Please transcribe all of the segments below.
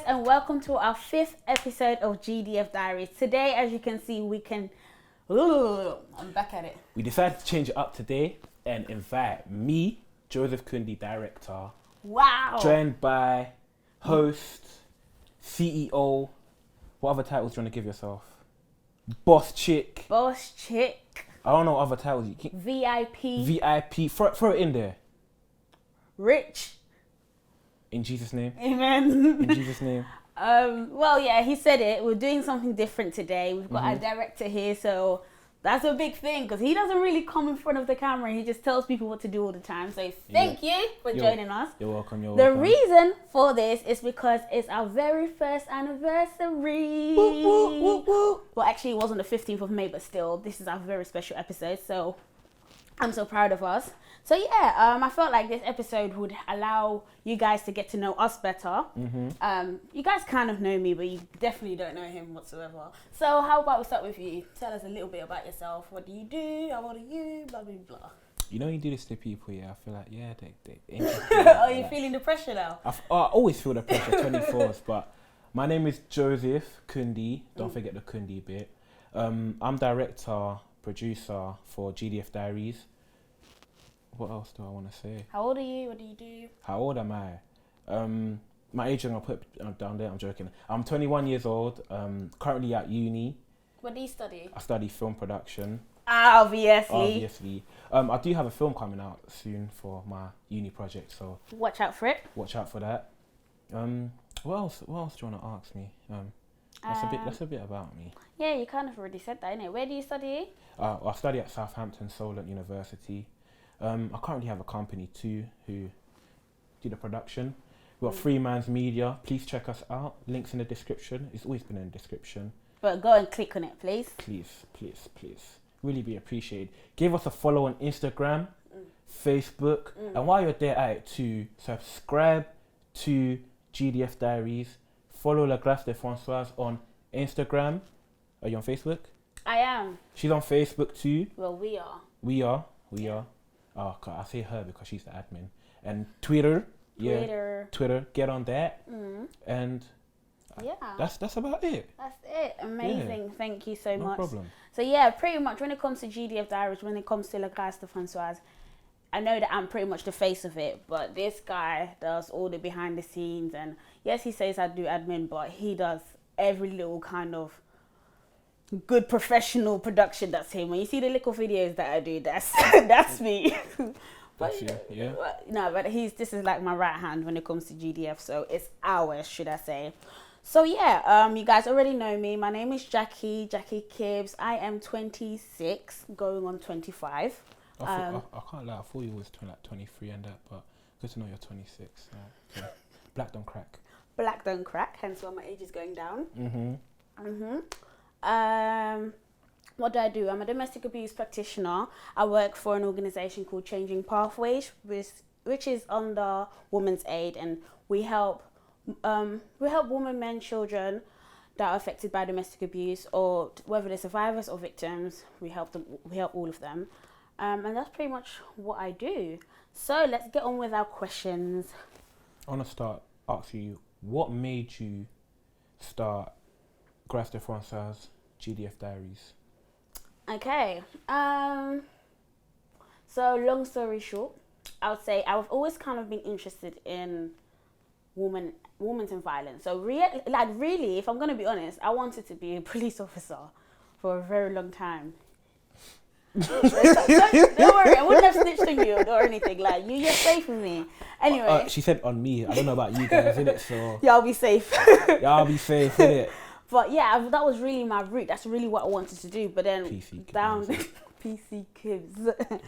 and welcome to our 5th episode of GDF Diaries. Today, as you can see, I'm back at it. We decided to change it up today and invite me, Joseph Kundi, director. Wow. Joined by host, CEO. What other titles do you want to give yourself? Boss chick. Boss chick. I don't know what other titles you can. VIP. VIP. Throw it in there. Rich. In Jesus' name. Amen. In Jesus' name. Well, yeah, he said it. We're doing something different today. We've got our director here, so that's a big thing because he doesn't really come in front of the camera. He just tells people what to do all the time. So thank you for joining us. You're welcome. The reason for this is because it's our very first anniversary. Woo, woo, woo, woo. Well, actually, it was on the 15th of May, but still, this is our very special episode. So I'm so proud of us. So yeah, I felt like this episode would allow you guys to get to know us better. You guys kind of know me, but you definitely don't know him whatsoever. So how about we start with you? Tell us a little bit about yourself. What do you do? How old are you? Blah, blah, blah. You know, you do this to people, yeah. I feel like, yeah, they Are you feeling the pressure now? I always feel the pressure, 24s. But my name is Joseph Kundi. Don't forget the Kundi bit. I'm director, producer for GDF Diaries. What else do I want to say? How old are you? What do you do? How old am I? My age, I'm going to put down there. I'm joking. I'm 21 years old. Currently at uni. What do you study? I study film production. Obviously. I do have a film coming out soon for my uni project, so Watch out for it. watch out for that. What else do you want to ask me? That's a bit about me. Yeah, you kind of already said that, innit? Where do you study? I study at Southampton Solent University. I currently have a company too who do the production. We've got Free Man's Media. Please check us out. Links in the description. It's always been in the description. But go and click on it, please. Please. Really be appreciated. Give us a follow on Instagram, Facebook, and while you're there at it too, subscribe to GDF Diaries. Follow La Grâce de Françoise on Instagram. Are you on Facebook? I am. She's on Facebook too. Well, we are. We are. Oh, I say her because she's the admin. And Twitter. Twitter. Get on that. And yeah, that's about it. That's it. Amazing. Yeah. Thank you so much. No problem. So yeah, pretty much when it comes to GDF Diaries, when it comes to La Grâce de Françoise, I know that I'm pretty much the face of it, but this guy does all the behind the scenes, and yes, he says I do admin, but he does every little kind of good professional production. That's him. When you see the little videos that I do, that's me. But yeah. No, but this is like my right hand when it comes to GDF, so it's ours, should I say. So yeah, you guys already know me. My name is Jackie Kibbs. I am 26, going on 25. I can't lie, I thought you was 23 and that, but good to know you're 26. So black don't crack. Black don't crack, hence why my age is going down. What do? I'm a domestic abuse practitioner. I work for an organisation called Changing Pathways, which is under Women's Aid, and we help women, men, children that are affected by domestic abuse, or whether they're survivors or victims. We help all of them, and that's pretty much what I do. So let's get on with our questions. I want to start asking you, what made you start Grâce de Françoise GDF Diaries? Okay. So long story short, I would say I've always kind of been interested in women's and violence. So really, if I'm gonna be honest, I wanted to be a police officer for a very long time. Don't worry, I wouldn't have snitched on you or anything. Like you're safe with me. Anyway, she said on me. I don't know about you guys, innit? So y'all be safe. Y'all be safe, innit? But yeah, that was really my route. That's really what I wanted to do. But then PC kids. Wow.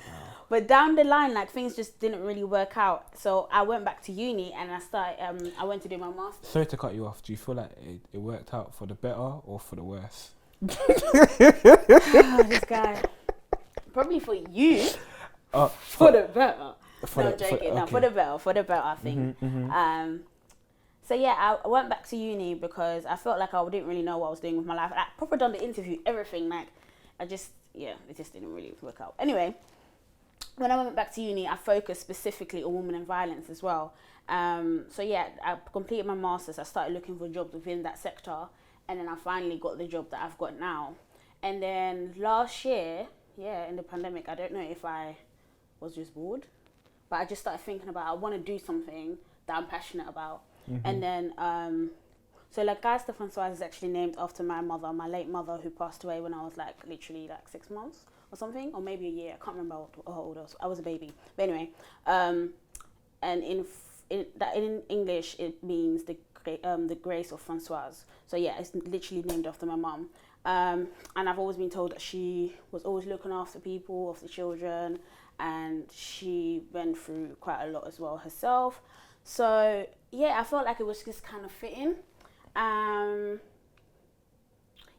But down the line, like things just didn't really work out. So I went back to uni and I went to do my master's. Sorry to cut you off. Do you feel like it worked out for the better or for the worse? This guy. Probably for you. For the better. I'm joking. No, for the better, I think. So yeah, I went back to uni because I felt like I didn't really know what I was doing with my life. I proper done the interview, everything. Like, it just didn't really work out. Anyway, when I went back to uni, I focused specifically on women and violence as well. So yeah, I completed my master's. I started looking for jobs within that sector, and then I finally got the job that I've got now. And then last year, yeah, in the pandemic, I don't know if I was just bored, but I just started thinking about I want to do something that I'm passionate about. And then so like Grâce de Françoise is actually named after my mother, my late mother, who passed away when I was like literally like 6 months or something, or maybe a year. I can't remember how old I was. I was a baby. But anyway, and in English it means the grace of Françoise. So yeah, it's literally named after my mum. And I've always been told that she was always looking after people, after children, and she went through quite a lot as well herself. So yeah, I felt like it was just kind of fitting.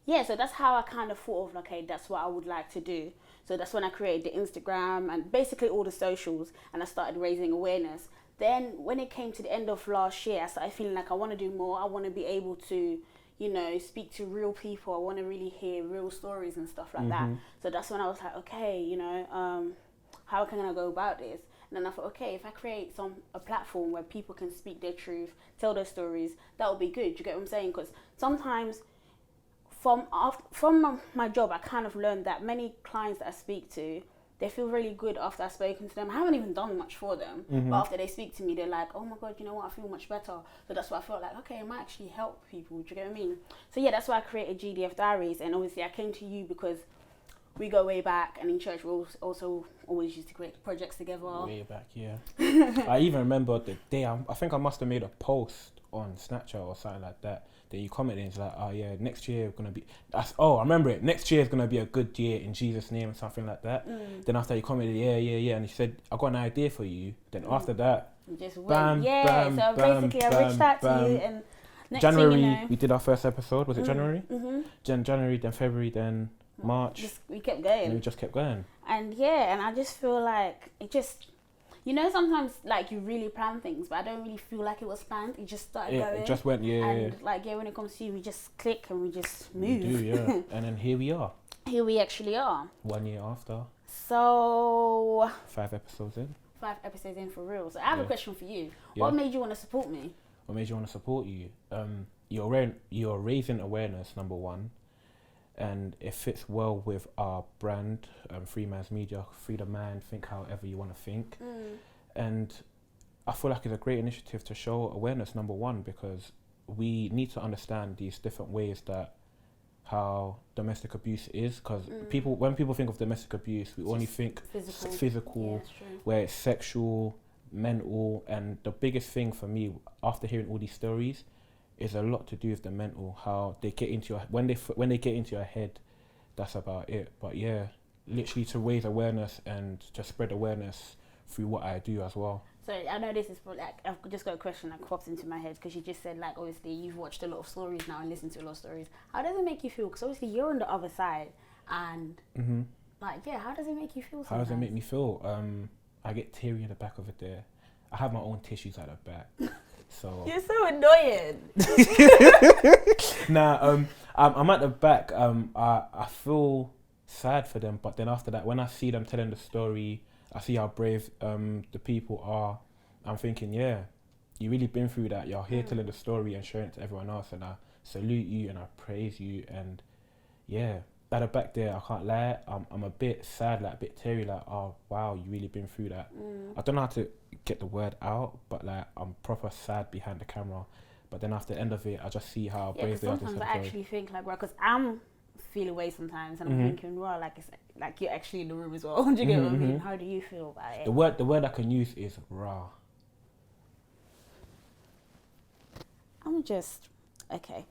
Yeah, so that's how I kind of thought of, okay, that's what I would like to do. So that's when I created the Instagram and basically all the socials, and I started raising awareness. Then when it came to the end of last year, I started feeling like I want to do more. I want to be able to, you know, speak to real people. I want to really hear real stories and stuff like that. So that's when I was like, okay, you know, how can I go about this? And then I thought, okay, if I create a platform where people can speak their truth, tell their stories, that would be good. You get what I'm saying? Because sometimes from my job, I kind of learned that many clients that I speak to, they feel really good after I've spoken to them. I haven't even done much for them, but after they speak to me, they're like, oh my God, you know what, I feel much better. So that's why I felt like, okay, I might actually help people. Do you get what I mean? So yeah, that's why I created GDF Diaries. And obviously I came to you because we go way back, and in church we also always used to create projects together. Way back, yeah. I even remember the day, I think I must have made a post on Snapchat or something like that. Then you commented, it's like, oh yeah, next year we're gonna be. I remember it. Next year is gonna be a good year in Jesus' name, or something like that. Then after you commented, yeah, and he said, I got an idea for you. Then after that, just went, bam, yeah. bam, so bam, basically, I reached out to you, and next January thing you know, we did our first episode. Was it January? January, then February, then March. We kept going. And we just kept going. And yeah, and I just feel like it just, you know, sometimes like you really plan things, but I don't really feel like it was planned. It just started going. It just went, And like, yeah, when it comes to you, we just click and we just move. We do, yeah. And then here we are. Here we actually are. 1 year after. So 5 episodes in. 5 episodes in for real. So I have a question for you. Yeah. What made you want to support me? What made you want to support you? You're raising awareness, number one. And it fits well with our brand, Free Man's Media, free the man, think however you want to think. And I feel like it's a great initiative to show awareness, number one, because we need to understand these different ways that how domestic abuse is, because when people think of domestic abuse, we only think physical, Yeah, where it's sexual, mental, and the biggest thing for me after hearing all these stories is a lot to do with the mental, how they get into your, when they get into your head, that's about it. But yeah, literally to raise awareness and to spread awareness through what I do as well. So I know this is probably like, I've just got a question that pops into my head, because you just said like, obviously you've watched a lot of stories now and listened to a lot of stories. How does it make you feel? Because obviously you're on the other side, and like, yeah, how does it make you feel sometimes? How does it make me feel? I get teary at the back of it there. I have my own tissues at the back. So you're so annoying. I'm at the back. I feel sad for them, but then after that, when I see them telling the story, I see how brave the people are. I'm thinking, yeah, you really been through that. You're here telling the story and showing it to everyone else, and I salute you and I praise you. And yeah, at the back there, I can't lie, I'm a bit sad, like a bit teary, like, oh wow, you really been through that. I don't know how to get the word out, but like, I'm proper sad behind the camera. But then after the end of it, I just see how brave they are. Sometimes I actually think like, well, because I'm feel away sometimes, and I'm thinking, well, like it's like you're actually in the room as well. Do you get what I mean? How do you feel about it? The word I can use is raw. I'm just okay.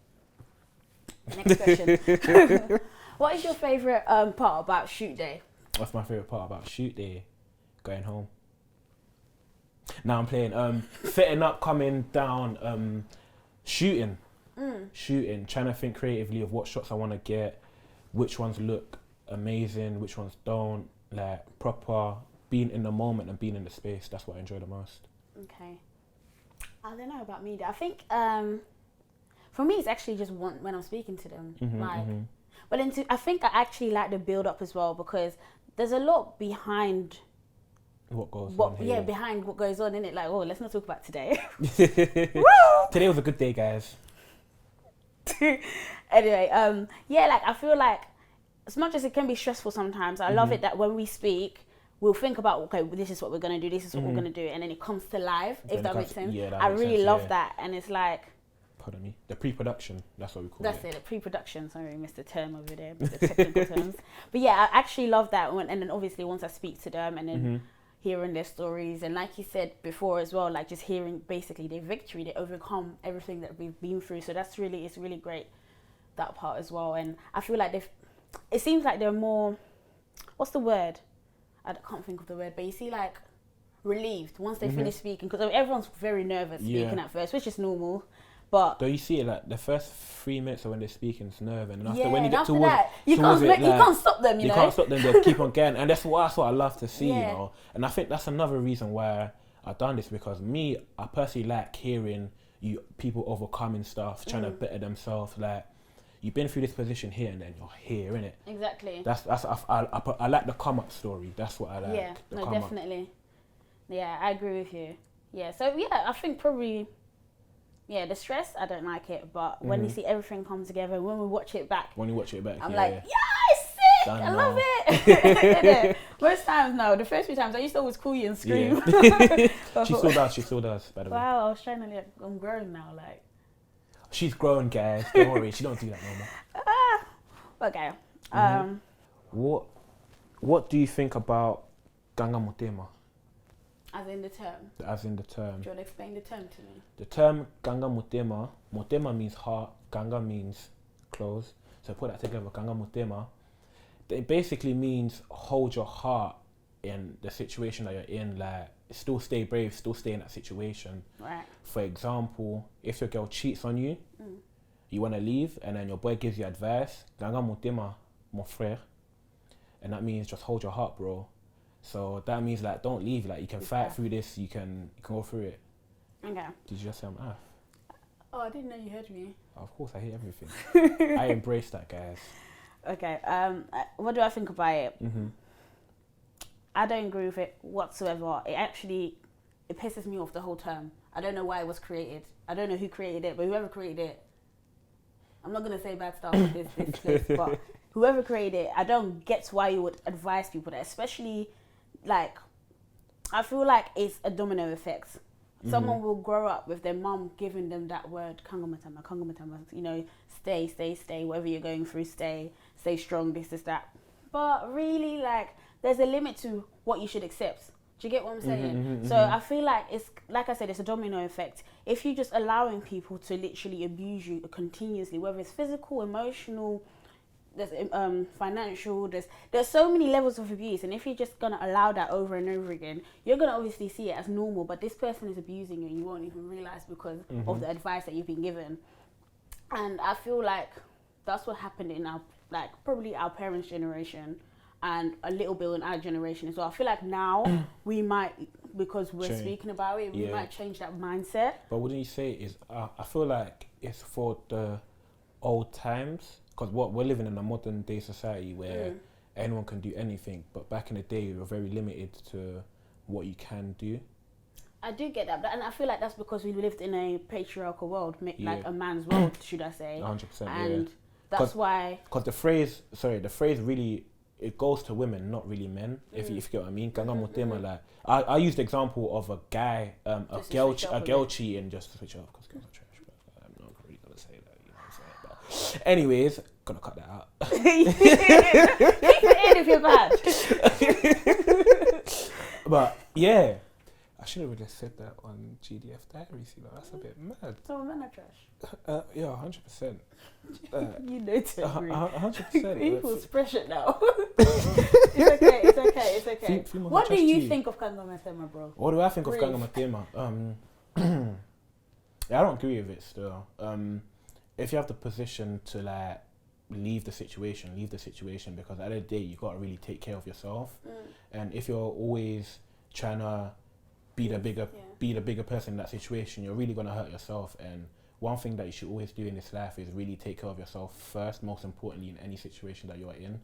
Next question. What is your favourite part about shoot day? What's my favourite part about shoot day? Going home. Now I'm playing setting up, coming down, shooting, trying to think creatively of what shots I want to get, which ones look amazing, which ones don't, like proper being in the moment and being in the space. That's what I enjoy the most. Okay. I don't know about me. I think for me it's actually just when I'm speaking to them, but I think I actually like the build up as well, because there's a lot behind What goes what on here? behind what goes on in it. Like, oh, let's not talk about today. Today was a good day, guys. Anyway, yeah, like I feel like as much as it can be stressful sometimes, I love it that when we speak, we'll think about, okay, this is what we're gonna do, this is what we're gonna do, and then it comes to life. If that makes sense. Yeah, that I makes really sense, love yeah. that, and it's like. Pardon me. The pre-production. That's what we call That's it. it, the pre-production. Sorry, missed the term over there, the technical terms. But yeah, I actually love that. And then obviously once I speak to them and then hearing their stories, and like you said before as well, like just hearing basically their victory, they overcome everything that we've been through. So it's really great, that part as well. And I feel like it seems like they're more, what's the word? I can't think of the word, but you see like relieved once they finish speaking, because everyone's very nervous speaking at first, which is normal. But do you see it like the first 3 minutes of when they're speaking it's nerve, and after yeah, when you get after towards that, you towards can't it, like, you can't stop them. You know, can't stop them. They'll keep on getting, and that's what I love to see. Yeah. You know, and I think that's another reason why I've done this, because I personally like hearing people overcoming stuff, trying to better themselves. Like, you've been through this position here, and then you're here, innit? Exactly. I like the come up story. That's what I like. Yeah, the no, come up. definitely. Yeah, I agree with you. Yeah, so yeah, I think probably. Yeah, the stress, I don't like it, but when you see everything come together, when we watch it back, I'm like, yeah, it's sick, I love it. Most times, no, the first few times, I used to always call you and scream. Yeah. She still does, by the way. Wow, I was trying to, I'm grown now, like. She's grown, guys, don't worry, she don't do that no more. Okay. What do you think about Ganga Motema? As in the term? As in the term. Do you want to explain the term to me? The term Ganga Motema, Motema means heart, Ganga means close. So put that together, Ganga Motema. It basically means hold your heart in the situation that you're in, like still stay brave, still stay in that situation. Right. For example, if your girl cheats on you, you want to leave, and then your boy gives you advice, Ganga Motema, mon frère. And that means just hold your heart, bro. So that means like don't leave, like you can fight through this, you can go through it. Okay. Did you just say I'm off? Oh, I didn't know you heard me. Of course I hear everything. I embrace that, guys. Okay, what do I think about it? I don't agree with it whatsoever. It pisses me off the whole term. I don't know why it was created. I don't know who created it, but whoever created it, I'm not going to say bad stuff with this place, but whoever created it, I don't get why you would advise people that, especially, like, I feel like it's a domino effect. Someone will grow up with their mum giving them that word, kangamatama, you know, stay, whatever you're going through, stay strong, this, that. But really, like, there's a limit to what you should accept. Do you get what I'm saying? So I feel like it's, like I said, it's a domino effect. If you're just allowing people to literally abuse you continuously, whether it's physical, emotional, there's financial, there's so many levels of abuse, and if you're just gonna allow that over and over again, you're gonna obviously see it as normal, but this person is abusing you and you won't even realize because of the advice that you've been given. And I feel like that's what happened in our, like, probably our parents' generation and a little bit in our generation as well. I feel like now we might, because we're speaking about it, we might change that mindset. But wouldn't you say is I feel like it's for the old times, because we're living in a modern day society where anyone can do anything, but back in the day we were very limited to what you can do. I do get that, and I feel like that's because we lived in a patriarchal world, like a man's world, should I say. 100%, and that's why... Because the phrase really, it goes to women, not really men, if you get what I mean. Ganga Motema, like, I used the example of a guy, a girl cheating just to switch off, because girls are trash. I'm not really going to say that, you know what I'm saying? But anyways, gonna cut that out. Keep it in if you're bad. But yeah, I should have just said that on GDF Diaries, you know, that's a bit mad. So men are trash. Yeah, 100%. You know to agree. 100%. People's pressure now. It's okay. What do you think of Ganga Motema, bro? What do I think of Ganga Motema? Yeah, I don't agree with it still. If you have the position to like leave the situation, because at the end of the day you gotta really take care of yourself. And if you're always trying to be the bigger person in that situation, you're really gonna hurt yourself. And one thing that you should always do in this life is really take care of yourself first, most importantly in any situation that you're in.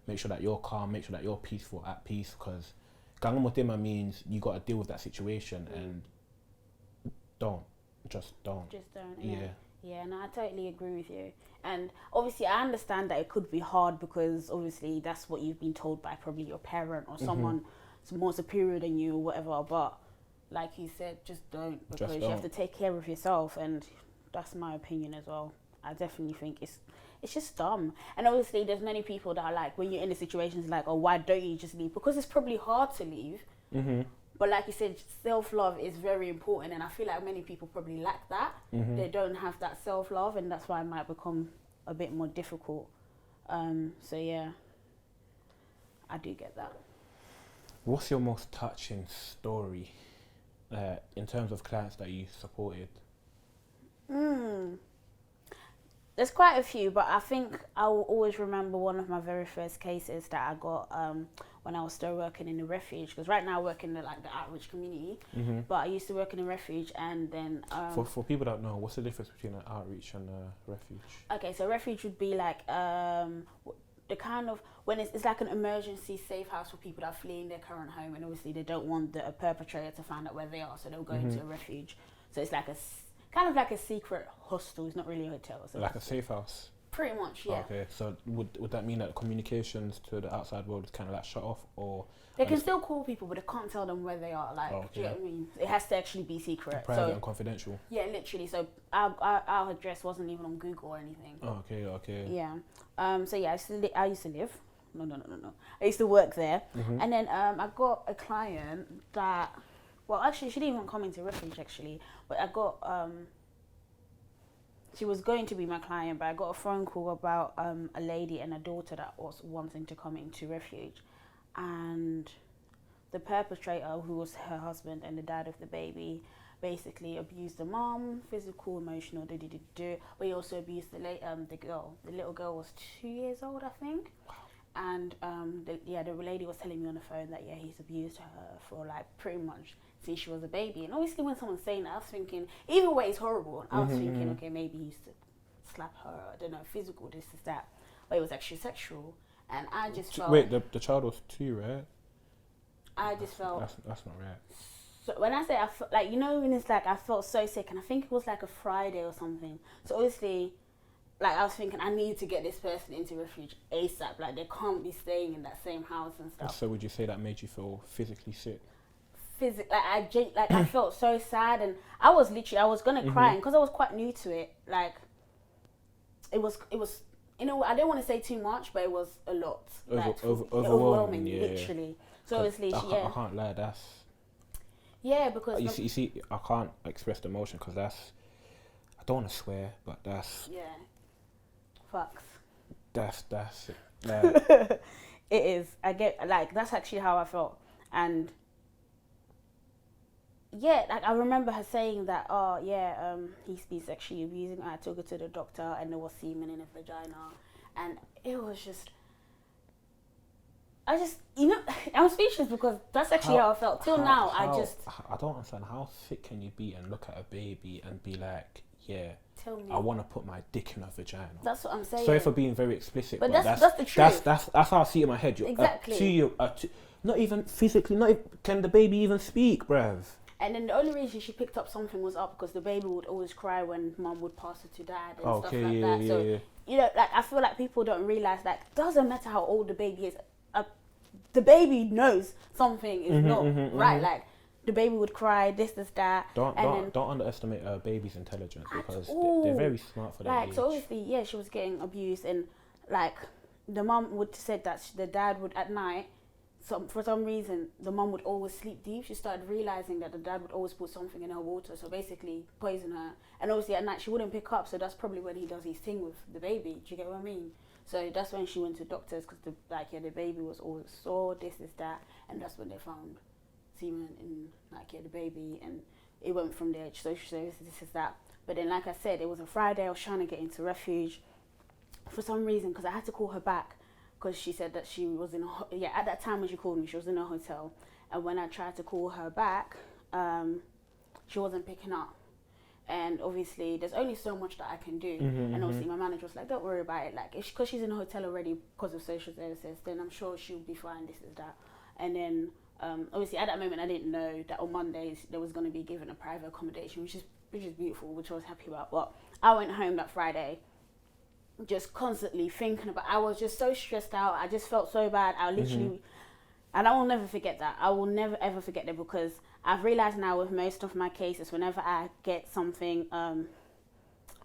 Make sure that you're calm, make sure that you're peaceful, at peace, because Gangamotima means you got to deal with that situation and just don't. Just don't. Yeah. Yeah, no, I totally agree with you. And obviously, I understand that it could be hard because obviously that's what you've been told by probably your parent or someone more superior than you or whatever. But like you said, just don't, because you have to take care of yourself, and that's my opinion as well. I definitely think it's just dumb. And obviously, there's many people that are like, when you're in the situations, like, oh, why don't you just leave? Because it's probably hard to leave. But like you said, self-love is very important, and I feel like many people probably lack that. They don't have that self-love, and that's why it might become a bit more difficult. So yeah, I do get that. What's your most touching story in terms of clients that you supported? There's quite a few, but I think I will always remember one of my very first cases that I got when I was still working in the refuge. Because right now I work in the outreach community, but I used to work in the refuge, and then for people that don't know, what's the difference between an outreach and a refuge? Okay, so refuge would be like the kind of when it's like an emergency safe house for people that are fleeing their current home, and obviously they don't want the perpetrator to find out where they are, so they'll go into a refuge. So it's like kind of like a secret hostel. It's not really a hotel. So like a safe house? Pretty much, yeah. Okay, so would that mean that communications to the outside world is kind of like shut off, or they can still call people, but they can't tell them where they are? Like, do you know what I mean? It has to actually be secret, private and confidential. Yeah, literally. So our address wasn't even on Google or anything. Okay. Yeah. So yeah, I used to live. No. I used to work there, and then I got a client that. Well, actually, she didn't even come into refuge, actually. But I got, she was going to be my client, but I got a phone call about a lady and a daughter that was wanting to come into refuge. And the perpetrator, who was her husband and the dad of the baby, basically abused the mom, physical, emotional, but he also abused the girl. The little girl was 2 years old, I think. Wow. And the lady was telling me on the phone that he's abused her for like pretty much since she was a baby. And obviously when someone's saying that, I was thinking either way it's horrible. I was thinking, okay, maybe he used to slap her, I don't know, physical, this is that, but it was actually sexual. And I just felt, wait, the child was 2, right? I just felt that's not right. So when I say I felt like, when it's like I felt so sick, and I think it was like a Friday or something, so obviously like I was thinking I need to get this person into refuge ASAP. Like they can't be staying in that same house and stuff. So would you say that made you feel physically sick? I felt so sad, and I was gonna cry, because I was quite new to it. Like it was I don't want to say too much, but it was a lot. Overwhelming, literally. So obviously, I can't lie. That's because you see, I can't express the emotion because I don't want to swear, but that's fucks. That's it is. I get that's actually how I felt, and I remember her saying that he's been sexually abusing her. I took her to the doctor and there was semen in her vagina, and it was just I'm speechless because that's actually how I felt till now. I don't understand, how sick can you be and look at a baby and be like, tell me, I want to put my dick in a vagina. That's what I'm saying. Sorry for being very explicit, but that's the truth. That's how I see it in my head. Exactly. Not even physically. Can the baby even speak, bruv? And then the only reason she picked up something was up because the baby would always cry when mum would pass her to dad and stuff like that. So I feel like people don't realize that doesn't matter how old the baby is. The baby knows something is not right. Like the baby would cry, this, that. Don't underestimate a baby's intelligence because they're very smart for their age. So obviously, she was getting abused, and the mum would said that the dad would at night. For some reason, the mum would always sleep deep. She started realizing that the dad would always put something in her water, so basically poison her. And obviously at night she wouldn't pick up, so that's probably when he does his thing with the baby. Do you get what I mean? So that's when she went to doctors because the baby was always sore, this, that, and that's when they found semen in the baby, and it went from there. So she said this is that. But then, like I said, it was a Friday. I was trying to get into refuge for some reason because I had to call her back. Because she said that she was in at that time when she called me, she was in a hotel. And when I tried to call her back, she wasn't picking up. And obviously, there's only so much that I can do. And obviously, my manager was like, don't worry about it. Like, because she's in a hotel already because of social services, then I'm sure she'll be fine, this is that. And then Obviously, at that moment, I didn't know that on Mondays there was going to be given a private accommodation, which is beautiful, which I was happy about. But I went home that Friday, just constantly thinking about. I was just so stressed out. I just felt so bad. I literally, and I will never forget that. I will never ever forget that, because I've realized now with most of my cases, whenever I get something,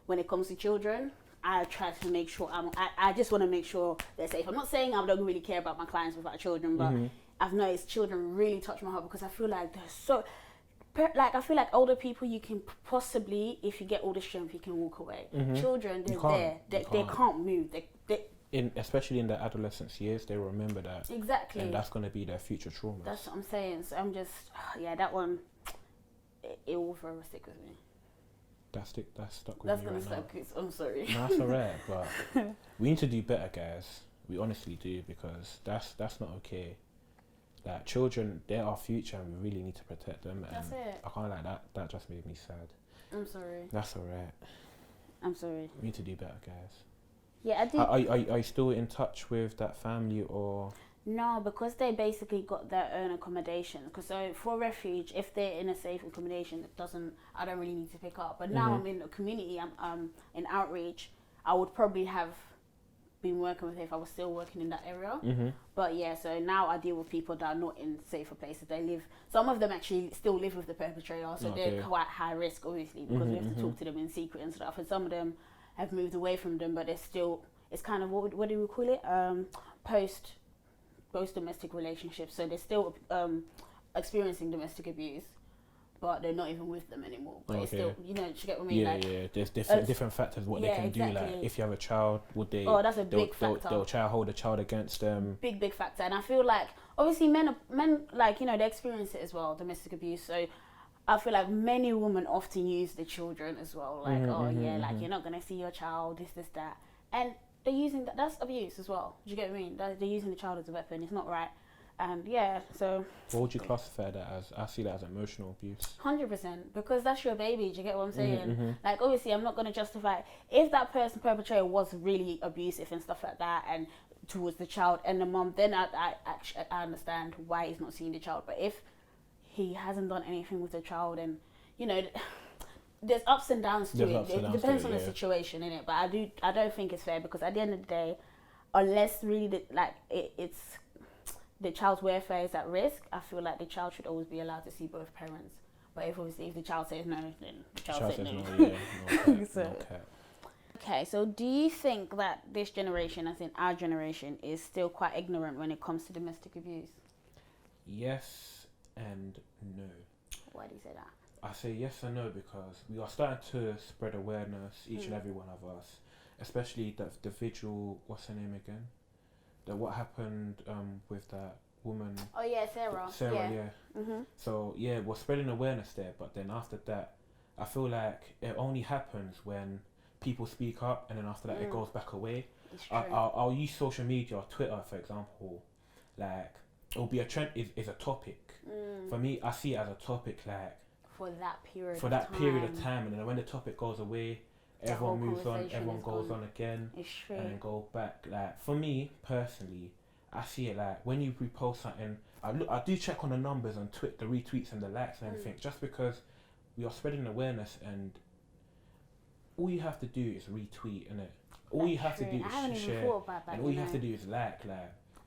when it comes to children, I try to make sure I just want to make sure they're safe. I'm not saying I don't really care about my clients without children, but I've noticed children really touch my heart, because I feel like they're so, like, I feel like older people, you can possibly, if you get all the strength, you can walk away. Children, they're there. They can't move. Especially in their adolescence years, they remember that. Exactly. And that's going to be their future trauma. That's what I'm saying. So I'm just, that one, it will forever stick with me. That's stuck with me. That's going to stick with, I'm sorry. No, that's alright, but we need to do better, guys. We honestly do, because that's not okay. Like, children, they're our future, and we really need to protect them. That's it. I can't like that. That just made me sad. I'm sorry. That's alright. I'm sorry. We need to do better, guys. Yeah, I do. Are you still in touch with that family, or? No, because they basically got their own accommodation. Because so for refuge, if they're in a safe accommodation, I don't really need to pick up. But now I'm in a community, I'm in outreach. I would probably have been working with it if I was still working in that area. But yeah, so now I deal with people that are not in safer places. Some of them actually still live with the perpetrator, so they're quite high risk, obviously, because we have to talk to them in secret and stuff. And some of them have moved away from them, but they're still, it's kind of, what do we call it? Post domestic relationships. So they're still experiencing domestic abuse, but they're not even with them anymore. But it's still, you get what I mean? Yeah. There's different factors what they can do. Like, if you have a child, would they? Oh, that's a big factor. They'll try to hold a child against them. Big factor. And I feel like, obviously, men like, they experience it as well, domestic abuse. So I feel like many women often use the children as well. Like, like, you're not gonna see your child, this, that, and they're using that. That's abuse as well. Do you get what I mean? They're using the child as a weapon. It's not right. And so. What would you classify that as? I see that as emotional abuse. 100%, because that's your baby. Do you get what I'm saying? Like, obviously, I'm not going to justify it. If that perpetrator was really abusive and stuff like that, and towards the child and the mom, then I understand why he's not seeing the child. But if he hasn't done anything with the child, and there's ups and downs to it. It depends on the situation, innit? But I don't think it's fair, because at the end of the day, unless really it's the child's welfare is at risk, I feel like the child should always be allowed to see both parents. But if the child says no, then the child says no. Okay, so do you think that this generation, as in our generation, is still quite ignorant when it comes to domestic abuse? Yes and no. Why do you say that? I say yes and no because we are starting to spread awareness, each and every one of us, especially the vigil, what's her name again? What happened with that woman. Oh yeah, Sarah. Yeah. So yeah, we're spreading awareness there, but then after that, I feel like it only happens when people speak up, and then after that it goes back away. I'll use social media, Twitter for example, like it'll be a trend, is a topic. For me, I see it as a topic, like for that period of time, and then when the topic goes away, everyone moves on, everyone goes on again, and then go back. Like for me personally, I see it like when you repost something, I do check on the numbers on Twitter, the retweets and the likes and everything, just because we are spreading awareness, and all you have to do is retweet, innit? All you have to do is share, and all you have to do is like.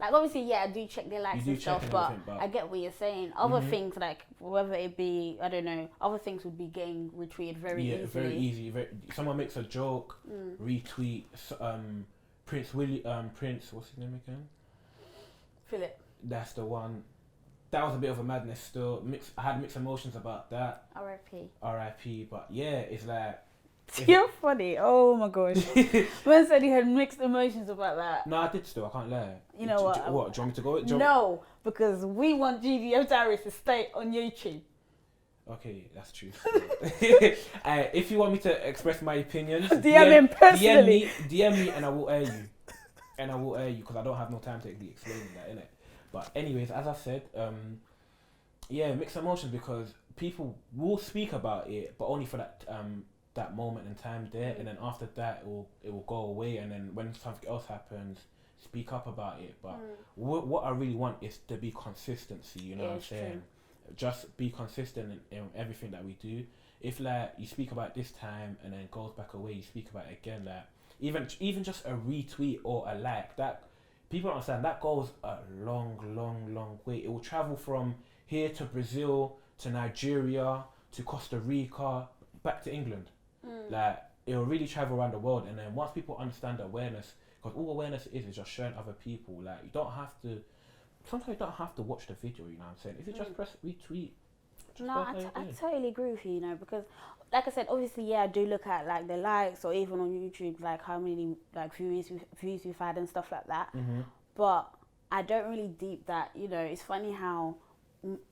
Like obviously, yeah, I do check their likes and stuff, but I get what you're saying. Other things, like whether it be, I don't know, other things would be getting retweeted very easily. Yeah, very easy. Someone makes a joke, retweet. Prince, what's his name again? Philip. That's the one. That was a bit of a madness still. I had mixed emotions about that. R.I.P. But yeah, it's like... You're funny. Oh my gosh. Man said he had mixed emotions about that. No, I did still. I can't lie. You know what? Do you want me to go? No, because we want GDF Diaries to stay on YouTube. Okay, that's true. If you want me to express my opinions, DM him personally. DM me and I will air you. Because I don't have no time to be explaining that, innit? But anyways, as I said, yeah, mixed emotions because people will speak about it, but only for that moment in time there, and then after that it will go away, and then when something else happens, speak up about it. But what I really want is to be consistency. You know what I'm saying? True. Just be consistent in everything that we do. If like you speak about this time and then it goes back away, you speak about it again. Like even just a retweet or a like, that people don't understand, that goes a long way. It will travel from here to Brazil to Nigeria to Costa Rica back to England. Like it will really travel around the world. And then once people understand the awareness, because all awareness is just showing other people. Like you don't have to. Sometimes you don't have to watch the video. You know what I'm saying? If you just press retweet. No, I totally agree with you, you know, because like I said, obviously, yeah, I do look at like the likes or even on YouTube, like how many like views we've had and stuff like that. But I don't really deep that, you know. It's funny how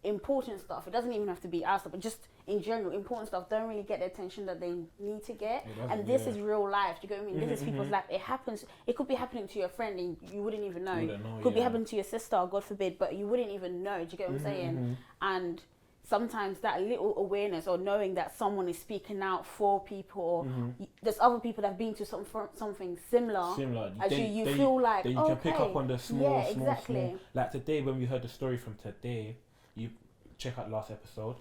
important stuff, it doesn't even have to be our stuff, but just in general, important stuff don't really get the attention that they need to get. And this is real life. Do you get what I mean? This is people's life. It happens. It could be happening to your friend and you wouldn't even know. It could be happening to your sister, God forbid, but you wouldn't even know. Do you get what I'm saying? And sometimes that little awareness or knowing that someone is speaking out for people, or there's other people that have been to something similar as you feel like, then you okay, can pick up on the small. exactly. Like today, when we heard the story from today, you check out last episode.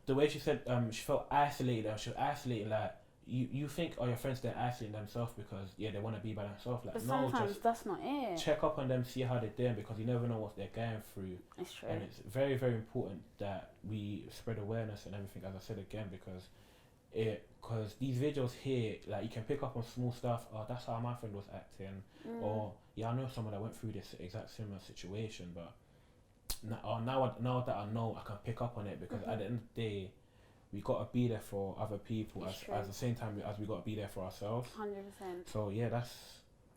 The way she said she felt isolated, she was isolated. Like you think, oh, your friends, they're isolating themselves because they want to be by themselves. Like, but no, sometimes just that's not it. check up on them, see how they're doing, because you never know what they're going through. It's true. And it's very, very important that we spread awareness and everything, as I said again, because these videos here, like you can pick up on small stuff. Oh, that's how my friend was acting, or I know someone that went through this exact similar situation, but now that I know, I can pick up on it, because at the end of the day, we got to be there for other people at the same time as we got to be there for ourselves. 100%. So that's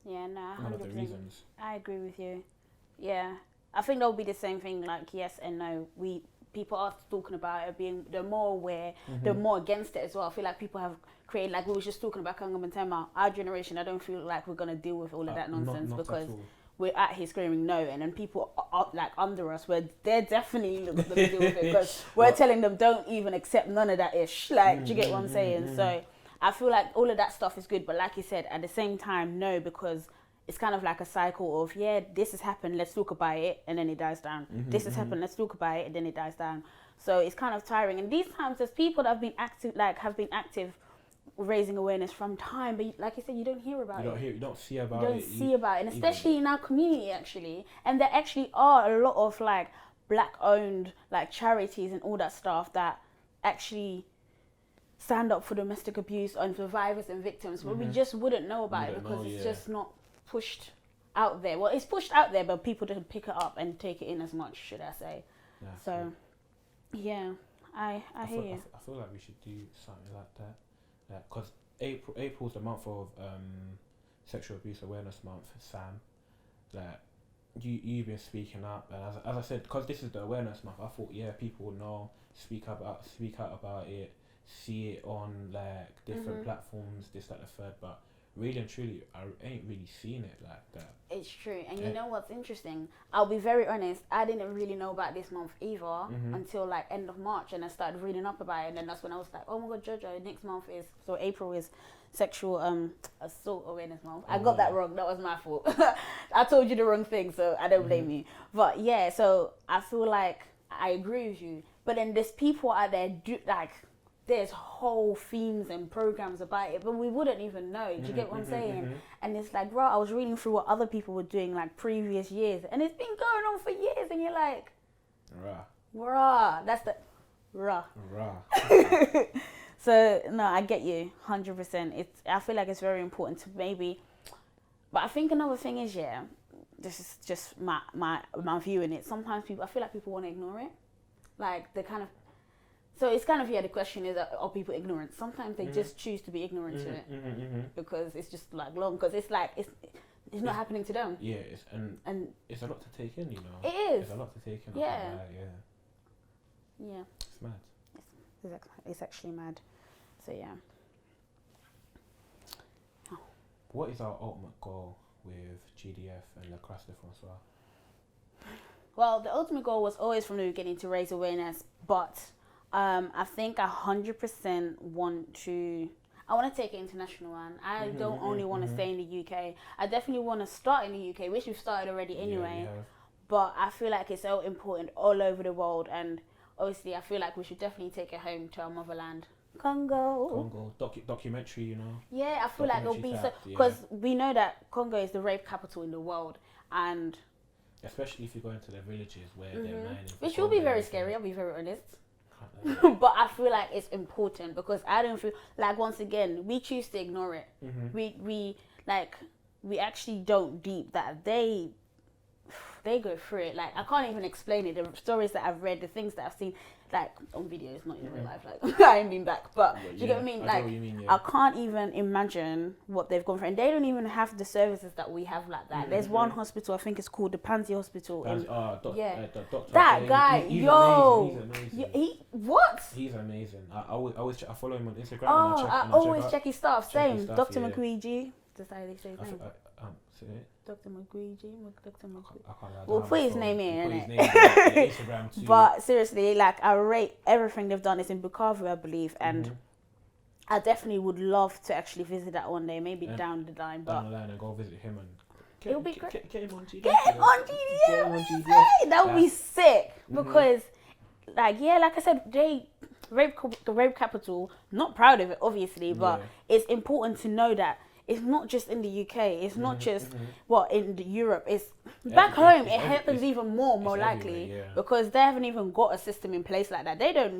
one 100%. Of the reasons. I agree with you. Yeah, I think that'll be the same thing. Like yes and no. People are talking about it, they're more aware, they're more against it as well. I feel like people have created, like we were just talking about Kangam and Tema, our generation. I don't feel like we're gonna deal with all of that nonsense, not because at all. we're out here screaming no, and then people are like under us, where they're definitely not going to deal with it, because we're telling them don't even accept none of that ish. Like, do you get what I'm saying? So I feel like all of that stuff is good, but like you said, at the same time, no, because it's kind of like a cycle of this has happened, let's talk about it, and then it dies down. This has happened, let's talk about it, and then it dies down. So it's kind of tiring. And these times, there's people that have been active raising awareness from time, but like you said, you don't hear about it. You don't see about it. You don't see about it, and especially in our community, actually. And there actually are a lot of like black-owned like charities and all that stuff that actually stand up for domestic abuse and survivors and victims, but we just wouldn't know about it because it's just not pushed out there. Well, it's pushed out there, but people don't pick it up and take it in as much, should I say? Yeah, so, yeah, I hear you. I feel like we should do something like that. Because April's the month of Sexual Abuse Awareness Month, Sam. Like you've been speaking up, and as I said, because this is the awareness month, I thought people will know, speak out about it, see it on like different platforms, this, that, the third. But really and truly, I ain't really seen it like that. It's true. And you know what's interesting? I'll be very honest, I didn't really know about this month either until like end of March, and I started reading up about it, and then that's when I was like, oh my god, Jojo, next month is, so April is Sexual Assault Awareness Month. I got that wrong, that was my fault. I told you the wrong thing, so I don't blame you. But yeah, so I feel like I agree with you. But then there's people out there there's whole themes and programs about it, but we wouldn't even know. Do you get what I'm saying? And it's like, bro, I was reading through what other people were doing like previous years, and it's been going on for years, and you're like, rah, that's the rah. So no, I get you 100%. I feel like it's very important to maybe, but I think another thing is, this is just my view in it. Sometimes I feel like people want to ignore it, like they kind of. So it's kind of, the question is, are people ignorant? Sometimes they just choose to be ignorant to it because it's just like long, because it's like, it's not happening to them. Yeah, and it's a lot to take in, you know. It is. It's a lot to take in. Yeah. Yeah. It's mad. It's actually mad. So yeah. Oh. What is our ultimate goal with GDF and La Grâce de Françoise? Well, the ultimate goal was always from the beginning to raise awareness, but I think 100% want to. I want to take it international, and I don't only want to stay in the UK. I definitely want to start in the UK, which we've started already anyway. Yeah, but I feel like it's so important all over the world, and obviously I feel like we should definitely take it home to our motherland. Congo. Documentary, you know. Yeah, I feel like it'll be so, because we know that Congo is the rape capital in the world, and especially if you go into the villages where they're mining, which will be very scary. I'll be very honest. But I feel like it's important because I don't feel like, once again, we choose to ignore it. We actually don't deep that they go through it. Like, I can't even explain it. The stories that I've read, the things that I've seen, like on videos, not in real life. Like, I ain't been back, but do you get what I mean? Like, I can't even imagine what they've gone through, and they don't even have the services that we have like that. There's one hospital, I think it's called the Pansy Hospital. That guy, he's amazing. He's amazing. I follow him on Instagram. I always check his stuff. Same, Dr. McGreegee. That's how they say his name. Dr. McGreegee. We'll put his name in, Instagram too. But seriously, like, I rate everything they've done. It's in Bukavu, I believe, and I definitely would love to actually visit that one day, maybe down the line. And go visit him and it'll be great. Get him on GDF. Get him on GDF. That would be sick because, like I said, the rape capital. Not proud of it, obviously, but it's important to know that. It's not just in the UK. It's not just in Europe. It's back home. It happens even more likely because they haven't even got a system in place like that. They don't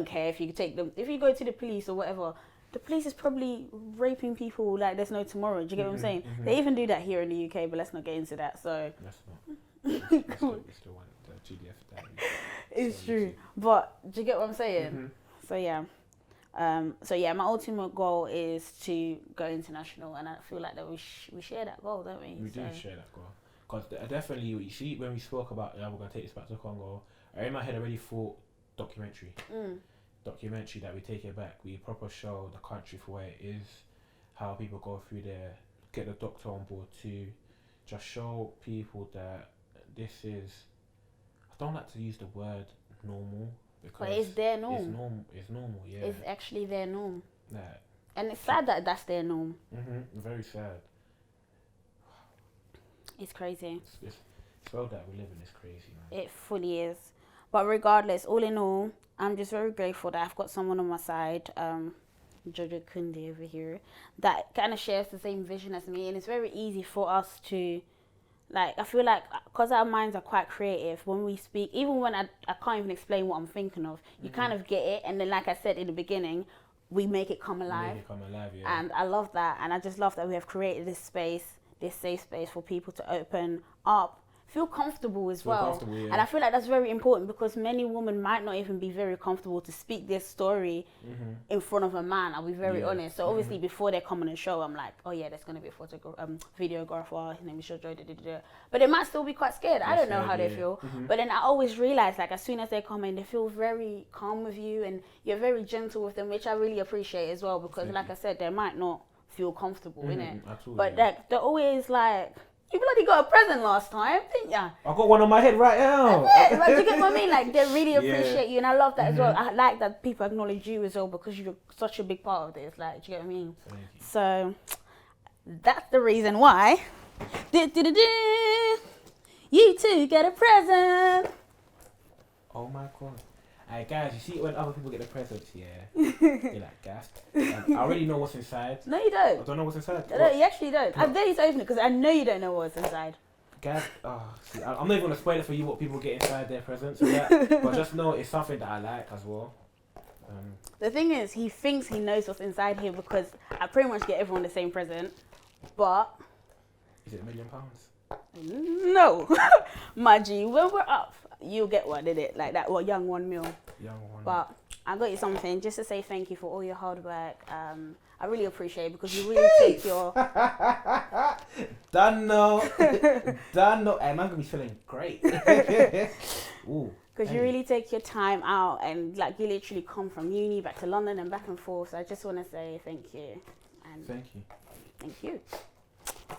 care if you take them. If you go to the police or whatever, the police is probably raping people like there's no tomorrow. Do you get what I'm saying? They even do that here in the UK, but let's not get into that. So let's not. We still want the GDF Diaries. It's true, but do you get what I'm saying? So yeah. My ultimate goal is to go international, and I feel like that we share that goal, don't we? We do share that goal. Because definitely, you see, when we spoke about, we're going to take this back to Congo, I in my head already thought documentary. Documentary that we take it back. We proper show the country for where it is, how people go through there, get the doctor on board to just show people that this is, I don't like to use the word normal, but it's their norm. It's normal, yeah. It's actually their norm. Yeah. And it's sad that that's their norm. Very sad. It's crazy. This world that we live in is crazy, man. It fully is. But regardless, all in all, I'm just very grateful that I've got someone on my side, Jojo Kundi over here, that kind of shares the same vision as me. And it's very easy for us to, like, I feel like because our minds are quite creative, when we speak, even when I can't even explain what I'm thinking of, you kind of get it. And then, like I said in the beginning, we make it come alive. Yeah. And I love that. And I just love that we have created this space, this safe space for people to open up, feel comfortable as well. And I feel like that's very important because many women might not even be very comfortable to speak their story in front of a man. I'll be very honest. So obviously before they come on the show, I'm like, oh yeah, there's going to be a videographer, his name is Jojo, but they might still be quite scared. I don't know how they feel. But then I always realize, like, as soon as they come in, they feel very calm with you and you're very gentle with them, which I really appreciate as well because like I said, they might not feel comfortable in it. But they're always like, you bloody got a present last time, didn't ya? I got one on my head right now. Like, do you get what I mean? Like, they really appreciate you, and I love that as well. I like that people acknowledge you as well because you're such a big part of this. Like, do you get what I mean? So that's the reason why. You too get a present. Oh my god. Alright guys, you see when other people get the presents, you're like gassed. I already know what's inside. No, you don't. I don't know what's inside. No, you actually don't. I dare you to open it because I know you don't know what's inside. Guys, see, I'm not even going to spoil it for you what people get inside their presents and that, but just know it's something that I like as well. The thing is, he thinks he knows what's inside here because I pretty much get everyone the same present, but... Is it £1 million? No. My G, when we're up, you'll get one, innit? Like that, young $1 million. But I got you something just to say thank you for all your hard work. I really appreciate it because you really take your... Done no. Hey, man's going to be feeling great. Because you really take your time out and like you literally come from uni back to London and back and forth. So I just want to say thank you. And thank you. Thank you.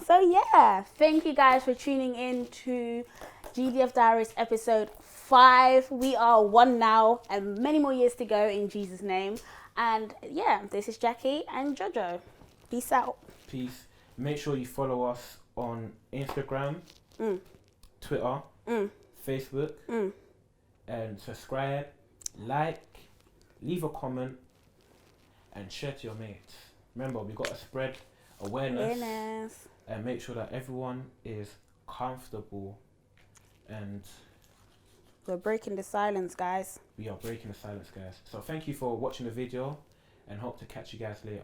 So yeah, thank you guys for tuning in to GDF Diaries episode 5. We are 1 now and many more years to go in Jesus' name. And yeah, this is Jackie and Jojo. Peace out. Peace. Make sure you follow us on Instagram, Twitter, Facebook, and subscribe, like, leave a comment, and share to your mates. Remember, we got to spread awareness and make sure that everyone is comfortable. And we're breaking the silence, guys. we are breaking the silence, guys. So thank you for watching the video, and hope to catch you guys later.